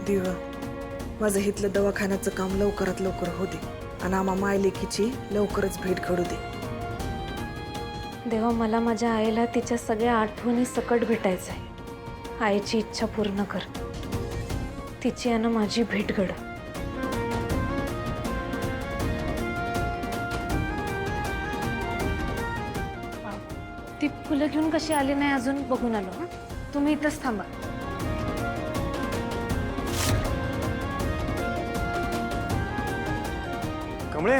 देव, माझं हितलं दवाखान्याचं काम लवकरात लवकर होऊ दे आणि आम्हा मायलेकीची लवकरच भेट घडू दे. देवा, मला माझ्या आईला तिच्या सगळ्या आठवणी सकट भेटायचं आहे. आईची इच्छा पूर्ण कर. तिची आणि माझी भेट घड. ती फुलं घेऊन कशी आली नाही अजून बघून आलो. हं, तुम्ही इथंच थांबा. कमळे,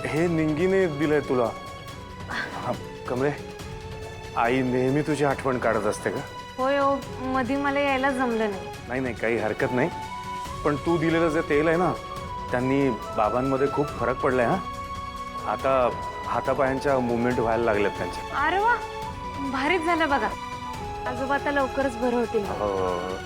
हे निंगीने दिलंय तुला. हा, कमळे, आई नेहमी तुझी आठवण काढत असते का? होय हो, मधी मला यायला जमलं नाही. नाही नाही, काही हरकत नाही. पण तू दिलेलं जे तेल आहे ना, त्यांनी बाबांमध्ये खूप फरक पडलाय. हा, आता हातापायांच्या मुवमेंट व्हायला लागल्यात त्यांच्या. अरे वा, भारीच झालं बघा. आजोबा आता लवकरच बरं होतील. हो.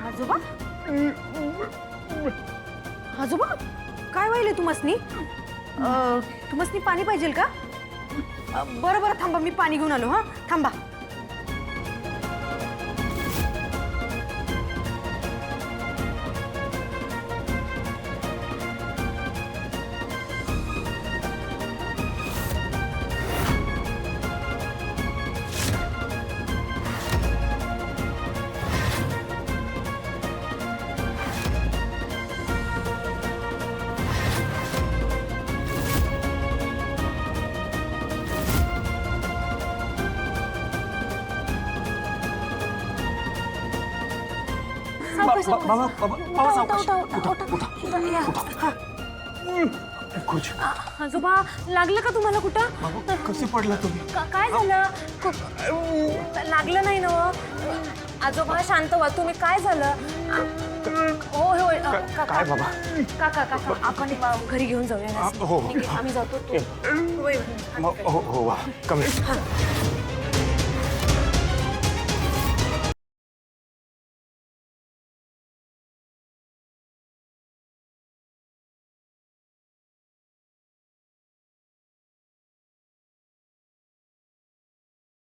आजोबा, आजोबा काय व्हायले तुमसनी? तुमसनी पाणी पाहिजे का? बरं बरं, थांबा, मी पाणी घेऊन आलो. हा, थांबा. आजोबा, लागलं का तुम्हाला? कुठं कसे पडला तुम्ही? काय झालं? लागलं नाही ना आजोबा? शांत व्हा तुम्ही. काय झालं? होय होय, काय बाबा? काका काका, आपण घरी घेऊन जाऊया. हो. आम्ही जातो. हो हो, वा कमळे.